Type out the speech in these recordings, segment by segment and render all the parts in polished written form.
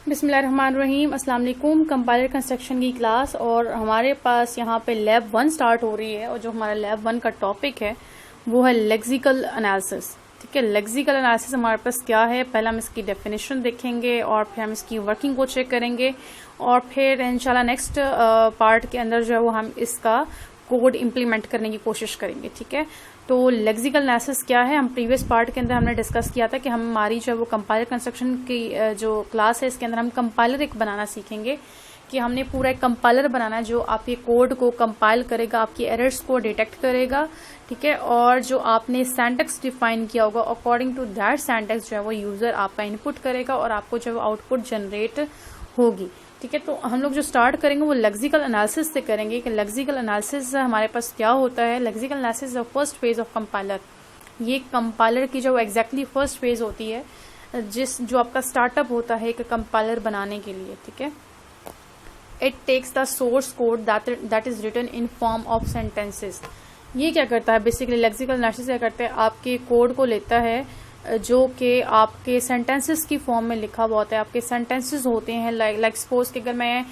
बिस्मिल्लाहिर्रहमानिर्रहीम। अस्सलाम वालेकुम। कंपाइलर कंस्ट्रक्शन की क्लास और हमारे पास यहाँ पे लैब 1 स्टार्ट हो रही है और जो हमारा लैब 1 का टॉपिक है वो है लेक्सिकल एनालिसिस। ठीक है, लेक्सिकल एनालिसिस हमारे पास क्या है, पहले हम इसकी डेफिनेशन देखेंगे और फिर हम इसकी वर्किंग को चेक करेंगे और फिर इंशाल्लाह नेक्स्ट पार्ट के अंदर जो है वो हम इसका कोड इम्प्लीमेंट करने की कोशिश करेंगे। ठीक है, तो लेक्सिकल एनालिसिस क्या है, हम प्रीवियस पार्ट के अंदर हमने डिस्कस किया था कि हमारी जो वो कंपाइलर कंस्ट्रक्शन की जो क्लास है इसके अंदर हम कंपाइलर एक बनाना सीखेंगे कि हमने पूरा एक कंपाइलर बनाना है जो आपके कोड को कंपाइल करेगा, आपकी एरर्स को डिटेक्ट करेगा। ठीक है, और जो आपने सिंटैक्स डिफाइन किया होगा अकॉर्डिंग टू दैट सिंटैक्स जो है वो यूजर आपका इनपुट करेगा और आपको जो आउटपुट जनरेट होगी। ठीक है, तो हम लोग जो स्टार्ट करेंगे वो लेक्सिकल एनालिसिस से करेंगे कि लेक्सिकल एनालिसिस हमारे पास क्या होता है। Lexical analysis the first phase of compiler, ये कंपाइलर की जो एग्जैक्टली फर्स्ट फेज होती है जो आपका स्टार्टअप होता है एक कंपाइलर बनाने के लिए। ठीक है, it takes the source code that is written in form of sentences. ये क्या करता है बेसिकली, लेक्सिकल एनालिसिस क्या करता है, आपके कोड को लेता है जो कि आपके सेंटेंसेस की फॉर्म में लिखा हुआ होता है। आपके सेंटेंसेस होते हैं लाइक सपोज कि अगर मैं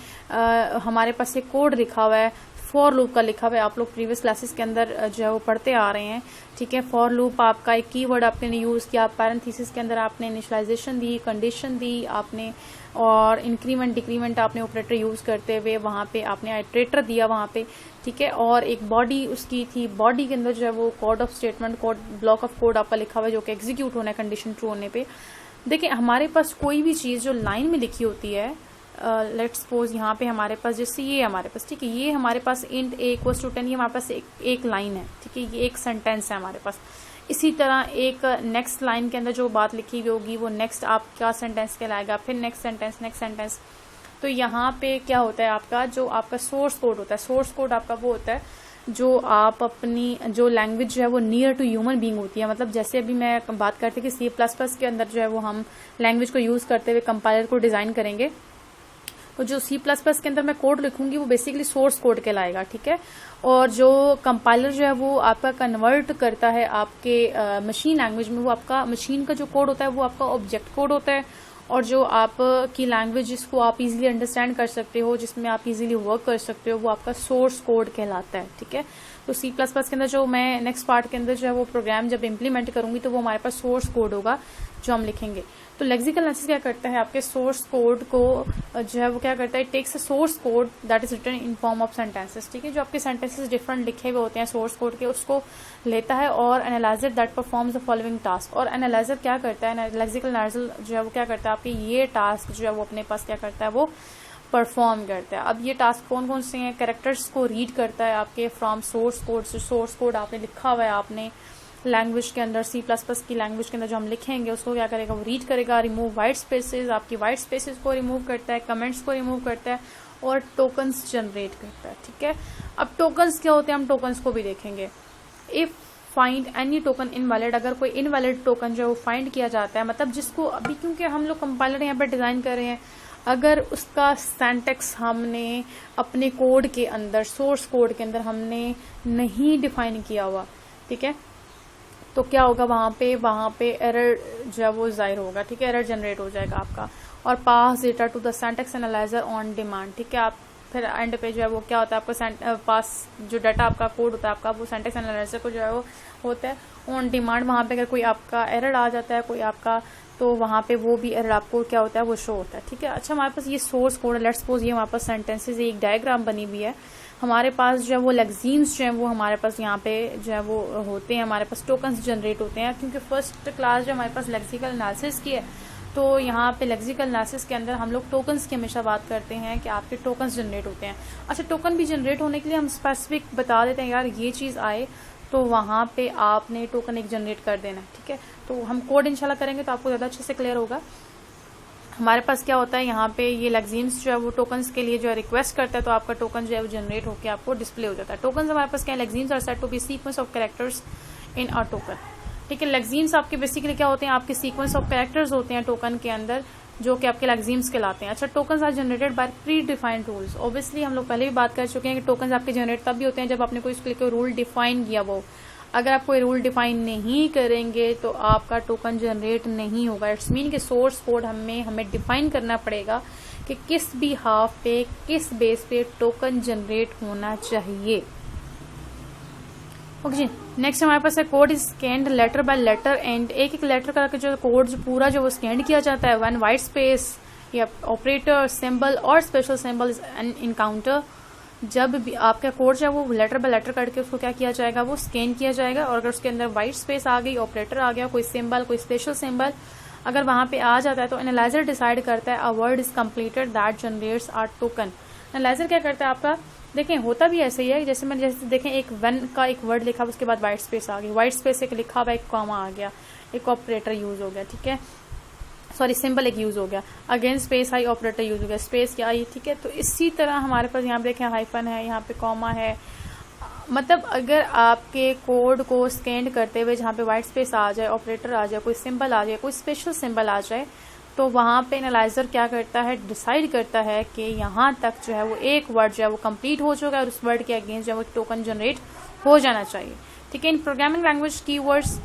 हमारे पास एक कोड लिखा हुआ है, फॉर लूप का लिखा हुआ है, आप लोग प्रीवियस क्लासेस के अंदर जो है वो पढ़ते आ रहे हैं। ठीक है, फॉर लूप आपका एक कीवर्ड आपने यूज किया, पैरेंथेसिस के अंदर आपने इनिशियलाइजेशन दी, कंडीशन दी आपने, और इंक्रीमेंट डिक्रीमेंट आपने ऑपरेटर यूज करते हुए वहां पे आपने आइटरेटर दिया वहां पे। ठीक है, और एक बॉडी उसकी थी, बॉडी के अंदर जो है वो code of statement, code block of code आपका लिखा हुआ है जो कि एग्जीक्यूट होना है कंडीशन ट्रू होने पे। देखिए हमारे पास कोई भी चीज जो लाइन में लिखी होती है, लेट्स सपोज यहाँ पे हमारे पास जैसे ये हमारे पास, ठीक है, ये हमारे पास इंट a इक्वल्स टू 10, ये हमारे पास एक लाइन है। ठीक है, ये एक सेंटेंस है हमारे पास। इसी तरह एक नेक्स्ट लाइन के अंदर जो बात लिखी हुई होगी वो नेक्स्ट आपका सेंटेंस कहलाएगा, फिर नेक्स्ट सेंटेंस। तो यहाँ पे क्या होता है, आपका जो आपका सोर्स कोड होता है, सोर्स कोड आपका वो होता है जो आप अपनी जो लैंग्वेज जो है वो नियर टू ह्यूमन बीइंग होती है। मतलब जैसे अभी मैं बात करती कि C++ के अंदर जो है वो हम लैंग्वेज को यूज करते हुए कंपाइलर को डिजाइन करेंगे, तो जो C++ के अंदर मैं कोड लिखूंगी वो बेसिकली सोर्स कोड कहलाएगा। ठीक है, और जो कंपाइलर जो है वो आपका कन्वर्ट करता है आपके मशीन लैंग्वेज में, वो आपका मशीन का जो कोड होता है वो आपका ऑब्जेक्ट कोड होता है, और जो आपकी लैंग्वेज जिसको आप इजीली अंडरस्टैंड कर सकते हो, जिसमें आप इजीली वर्क कर सकते हो, वो आपका सोर्स कोड कहलाता है। ठीक है, तो C++ के अंदर जो मैं नेक्स्ट पार्ट के अंदर जो है वो प्रोग्राम जब इम्प्लीमेंट करूंगी तो वो हमारे पास सोर्स कोड होगा जो हम लिखेंगे। तो लेक्सिकल एनालिसिस क्या करता है, आपके सोर्स कोड को जो है वो क्या करता है, it takes a source code that is written in form of sentences. ठीक है, जो आपके सेंटेंसेस डिफरेंट लिखे हुए होते हैं सोर्स कोड के, उसको लेता है और analyser that performs the following task. और एनालाइजर क्या करता है, लेक्सिकल एनालिसिस जो है वो क्या करता है, आपके ये टास्क जो है वो अपने पास क्या करता है, वो परफॉर्म करता है। अब ये टास्क कौन कौन से हैं, कैरेक्टर्स को रीड करता है आपके फ्रॉम सोर्स कोड से, सोर्स कोड आपने लिखा हुआ है आपने लैंग्वेज के अंदर, C++ की लैंग्वेज के अंदर जो हम लिखेंगे उसको क्या करेगा, वो रीड करेगा, रिमूव वाइट स्पेसेस, आपकी वाइट स्पेसेस को रिमूव करता है, कमेंट्स को रिमूव करता है और टोकन्स जनरेट करता है। ठीक है, अब टोकन्स क्या होते हैं हम टोकन्स को भी देखेंगे। If find any token invalid, अगर कोई इनवैलिड टोकन जो है वो फाइंड किया जाता है, मतलब जिसको अभी क्योंकि हम लोग कंपाइलर यहाँ पर डिजाइन कर रहे हैं, अगर उसका सिंटैक्स हमने अपने कोड के अंदर, सोर्स कोड के अंदर हमने नहीं डिफाइन किया हुआ, ठीक है, तो क्या होगा वहां पे एरर जो है वो जाहिर होगा। ठीक है, एरर जनरेट हो जाएगा आपका। और pass data to the syntax analyser on demand. ठीक है, आप फिर एंड पे जो है वो क्या होता है, आपका पास जो डाटा आपका कोड होता है आपका, वो सिंटैक्स एनालाइजर को जो है वो होता है ऑन डिमांड। वहां पे अगर कोई आपका एरर आ जाता है कोई आपका, तो वहां पे वो भी एरर आपको क्या होता है वो शो होता है। ठीक है, अच्छा हमारे पास ये सोर्स कोड है, लेट्स सपोज ये हमारे पास सेंटेंसेस एक डायग्राम बनी हुई है, हमारे पास जो है वो लेक्सीम्स जो है वो हमारे पास यहाँ पे जो है वो होते हैं, हमारे पास टोकन्स जनरेट होते हैं। क्योंकि फर्स्ट क्लास जो हमारे पास लेक्सिकल एनालिसिस की है, तो यहाँ पे लेक्सिकल एनालिसिस के अंदर हम लोग टोकन्स की हमेशा बात करते हैं कि आपके टोकन्स जनरेट होते हैं। अच्छा, टोकन भी जनरेट होने के लिए हम स्पेसिफिक बता देते हैं, यार ये चीज आए तो वहां पे आपने टोकन एक जनरेट कर देना है। ठीक है, तो हम कोड इंशाल्लाह करेंगे तो आपको ज्यादा अच्छे से क्लियर होगा। हमारे पास क्या होता है यहाँ पे ये लेक्सीम्स जो है वो टोकन्स के लिए जो है रिक्वेस्ट करता है, तो आपका टोकन जो है वो जनरेट होकर आपको डिस्प्ले हो जाता है। टोकन्स हमारे पास क्या है, lexemes are said to be sequence of characters in a token. ठीक है, लेक्सीम्स आपके बेसिकली क्या होते हैं, आपके सीक्वेंस ऑफ कैरेक्टर्स होते हैं टोकन के अंदर, जो कि आपके लेक्सीम्स कहलाते हैं। अच्छा, tokens are generated by predefined rules. Obviously हम लोग पहले भी बात कर चुके हैं कि टोकन्स आपके जनरेट तब भी होते हैं जब आपने कोई उसके लिए कोई रूल डिफाइन किया वो। अगर आप कोई रूल डिफाइन नहीं करेंगे तो आपका टोकन जनरेट नहीं होगा। इट्स मीन कि सोर्स कोड हमें डिफाइन करना पड़ेगा कि किस भी हाफ पे, किस बेस पे टोकन जनरेट होना चाहिए। ओके जी, नेक्स्ट हमारे पास है code is scanned letter by letter and. एक एक लेटर करके जो कोड जो पूरा जो वो स्कैन किया जाता है, वन वाइट स्पेस या ऑपरेटर सिंबल और स्पेशल सिंबल इज इनकाउंटर। जब भी आपका कोड जो है वो लेटर बाय लेटर करके उसको क्या किया जाएगा, वो स्कैन किया जाएगा, और अगर उसके अंदर वाइट स्पेस आ गई, ऑपरेटर आ गया, कोई सिंबल, कोई स्पेशल सिंबल अगर वहां पे आ जाता है तो एनालाइजर डिसाइड करता है a word is completed that generates are token. Analyser क्या करता है आपका, देखें होता भी ऐसे ही है, जैसे देखें एक वन का एक वर्ड लिखा, उसके बाद वाइट स्पेस आ गई, वाइट स्पेस एक लिखा हुआ, एक कॉमा आ गया, एक ऑपरेटर यूज हो गया, ठीक है, सॉरी सिंबल एक यूज हो गया, again space I, operator use हो गया, स्पेस क्या आई, ठीक है। तो इसी तरह हमारे पास यहाँ पे देखें हाइफन है, यहाँ पे कॉमा है, मतलब अगर आपके कोड को स्कैन करते हुए जहाँ पे वाइट स्पेस आ जाए, ऑपरेटर आ जाए, कोई सिंबल आ जाए, कोई स्पेशल सिंबल आ जाए, तो वहाँ पे एनालाइजर क्या करता है, डिसाइड करता है कि यहाँ तक जो है वो एक वर्ड जो है वो कंप्लीट हो चुका है और उस वर्ड के अगेंस्ट जो है वो टोकन जनरेट हो जाना चाहिए, ठीक है। In programming language keywords,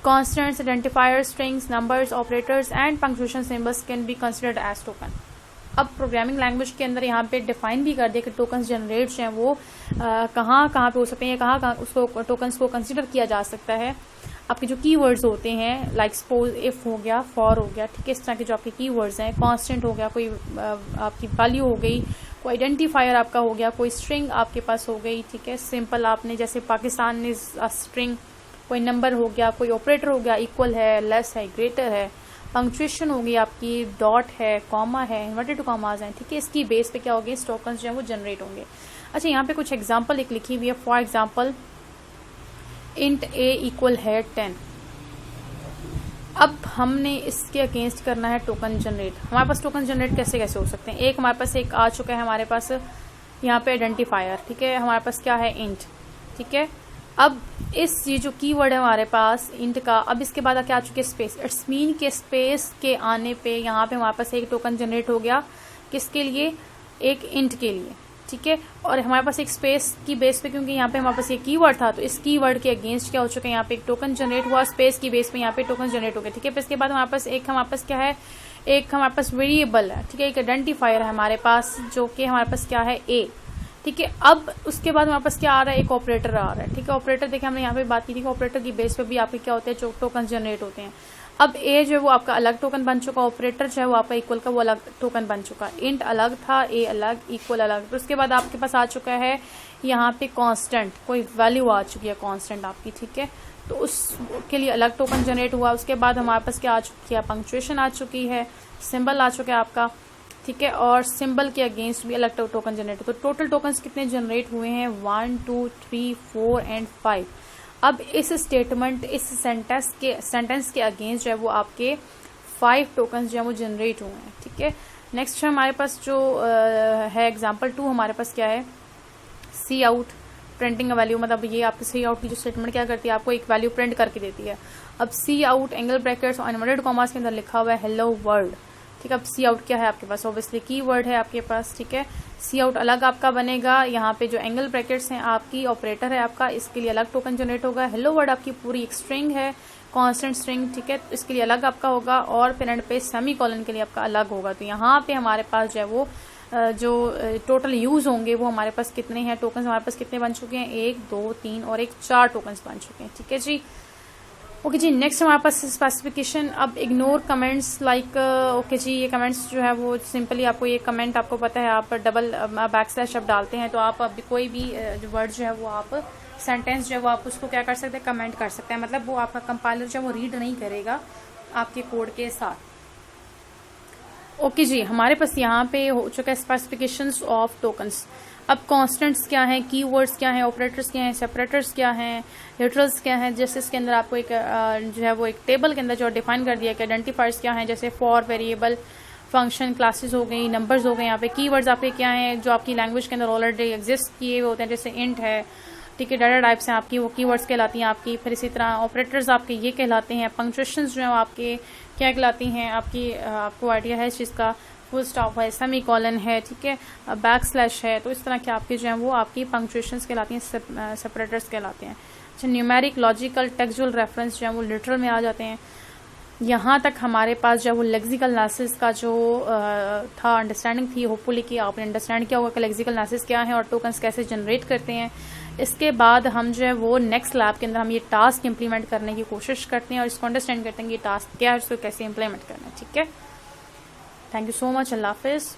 constants, identifiers, strings, numbers, operators and punctuation symbols can be considered as token. अब प्रोग्रामिंग लैंग्वेज के अंदर यहाँ पे डिफाइन भी कर दिया कि टोकन्स जनरेट जो हैं वो कहाँ पे हो सकते हैं, कहाँ उसको टोकन्स को कंसिडर किया जा सकता है। आपके जो कीवर्ड्स होते हैं लाइक सपोज इफ हो गया, फॉर हो गया, ठीक है, इस तरह के जो आपके कीवर्ड्स हैं, कांस्टेंट हो गया, कोई आपकी वैल्यू हो गई, कोई आइडेंटिफायर आपका हो गया, कोई स्ट्रिंग आपके पास हो गई, ठीक है, सिंपल आपने जैसे पाकिस्तान इज स्ट्रिंग, कोई नंबर हो गया, कोई ऑपरेटर हो गया, इक्वल है, लेस है, ग्रेटर है, पंक्चुएशन होगी आपकी, डॉट है, कॉमा है, इन्वर्टेड कॉमाज हैं, ठीक है, इसकी बेस पे क्या होगी, इस टोकन्स जो है वो जनरेट होंगे। अच्छा, यहाँ पे कुछ एग्जांपल एक लिखी हुई है, for example int A equal है 10। अब हमने इसके अगेंस्ट करना है टोकन जनरेट। हमारे पास टोकन जनरेट कैसे कैसे हो सकते हैं, एक हमारे पास एक आ चुका है, हमारे पास यहाँ पे आइडेंटिफायर, ठीक है, हमारे पास क्या है इंट, ठीक है। अब इस ये जो कीवर्ड है हमारे पास इंट का, अब इसके बाद क्या आ चुके स्पेस, इट्स मीन के स्पेस के आने पे यहाँ पे हमारे पास एक टोकन जनरेट हो गया, किसके लिए, एक इंट के लिए, ठीक है। और हमारे पास एक स्पेस की बेस पे, क्योंकि यहाँ पे हमारे पास ये कीवर्ड था, तो इस कीवर्ड के अगेंस्ट क्या हो चुका है, यहाँ पे एक टोकन जनरेट हुआ, स्पेस की बेस पे यहाँ पे टोकन जनरेट हो गया, ठीक है। फिर इसके बाद हमारे पास क्या है, एक हमारे पास वेरिएबल है, ठीक है, एक आइडेंटिफायर है हमारे पास, जो कि हमारे पास क्या है ए, ठीक है। अब उसके बाद हमारे पास क्या आ रहा है, एक ऑपरेटर आ रहा है, ठीक है। ऑपरेटर देखिए हमने यहाँ पे बात की थी कि ऑपरेटर की बेस पे भी आपके क्या होते हैं, जो टोकन जनरेट होते हैं। अब ए जो है वो आपका अलग टोकन बन चुका, ऑपरेटर जो है वो आपका इक्वल का वो अलग टोकन बन चुका, इंट अलग था, ए अलग, इक्वल अलग। तो उसके बाद आपके पास आ चुका है यहाँ पे कांस्टेंट, कोई वैल्यू आ चुकी है कांस्टेंट आपकी, ठीक है, तो उसके लिए अलग टोकन जनरेट हुआ। उसके बाद हमारे पास क्या आ चुकी है, पंक्चुएशन आ चुकी है, सिंबल आ चुका है आपका, ठीक है, और सिंबल के अगेंस्ट भी अलग टोकन जनरेट। तो टोटल टोकन्स कितने जनरेट हुए हैं, 1 2 3 4 एंड 5। अब इस स्टेटमेंट, इस सेंटेंस के अगेंस्ट जो है वो आपके 5 टोकन्स जो है वो जनरेट हुए हैं, ठीक है। नेक्स्ट हमारे पास जो है एग्जांपल 2, हमारे पास क्या है, सी आउट प्रिंटिंग अ वैल्यू, मतलब ये आपकी सी आउट की जो स्टेटमेंट क्या करती है, आपको एक वैल्यू प्रिंट करके देती है। अब सी आउट एंगल ब्रैकेट्स और इनवर्टेड कॉमास के अंदर लिखा हुआ है हेलो वर्ल्ड, ठीक है। अब सी आउट क्या है आपके पास, ऑब्वियसली कीवर्ड है आपके पास, ठीक है। सी आउट अलग आपका बनेगा, यहाँ पे जो एंगल ब्रैकेट्स हैं आपकी, ऑपरेटर है आपका, इसके लिए अलग टोकन जनरेट होगा। हेलो वर्ड आपकी पूरी एक स्ट्रिंग है, कांस्टेंट स्ट्रिंग, ठीक है, इसके लिए अलग आपका होगा, और फिर एंड पे सेमी कॉलन के लिए आपका अलग होगा। तो यहाँ पे हमारे पास जो है वो जो टोटल यूज होंगे वो हमारे पास कितने हैं, टोकन्स हमारे पास कितने बन चुके हैं, 1 2 3 और 4 टोकन्स बन चुके हैं, ठीक है जी। ओके जी, नेक्स्ट हमारे पास स्पेसिफिकेशन। अब इग्नोर कमेंट्स लाइक, ओके जी, ये कमेंट्स जो है वो सिंपली आपको ये कमेंट आपको पता है, आप डबल बैकस्लैश अब डालते हैं तो आप अब कोई भी वर्ड जो है वो आप सेंटेंस जो है वो आप उसको क्या कर सकते हैं, कमेंट कर सकते हैं, मतलब वो आपका कंपाइलर जो है वो रीड नहीं करेगा आपके कोड के साथ। ओके जी, हमारे पास यहाँ पे हो चुका है स्पेसिफिकेशंस ऑफ टोकन्स। अब कॉन्स्टेंट्स क्या हैं, कीवर्ड्स क्या हैं, ऑपरेटर्स क्या हैं, सेपरेटर्स क्या हैं, लिटरल्स क्या हैं, जैसे इसके अंदर आपको एक जो है वो एक टेबल के अंदर जो डिफाइन कर दिया कि आइडेंटिफायर्स क्या हैं, जैसे फॉर, वेरिएबल, फंक्शन, क्लासेस हो गई, नंबर्स हो गए। यहाँ पे कीवर्ड्स आपके क्या हैं जो आपकी लैंग्वेज के अंदर ऑलरेडी एग्जिस्ट किए हुए होते हैं, जैसे इंट है, ठीक है, डाटा टाइप्स हैं आपकी, वो कीवर्ड्स कहलाती हैं आपकी। फिर इसी तरह ऑपरेटर्स आपके ये कहलाते हैं, पंक्चुएशंस जो है आपके क्या कहलाती हैं आपकी, आपको आइडिया है इस चीज़ का, फुल स्टॉप है, सेमी कॉलन है, ठीक है, बैक स्लैश है, तो इस तरह के आपके जो है वो आपकी पंक्चुएशंस कहलाती हैं, सेपरेटर्स कहलाते हैं। अच्छा, न्यूमेरिक, लॉजिकल, टेक्सचुअल रेफरेंस जो है वो लिटरल में आ जाते हैं। यहाँ तक हमारे पास जो है वो लेक्सिकल एनालिसिस का जो था अंडरस्टैंडिंग थी। होपफुली कि आपने अंडरस्टैंड किया होगा कि लेक्सिकल एनालिसिस क्या है और टोकन्स कैसे जनरेट करते हैं। इसके बाद हम जो है वो नेक्स्ट लैब के अंदर हम ये टास्क इंप्लीमेंट करने की कोशिश करते हैं और इसको अंडरस्टैंड करते हैं कि ये टास्क क्या है, उसको कैसे इंप्लीमेंट करना है। ठीक है, थैंक यू सो मच, अल्लाह हाफिज़।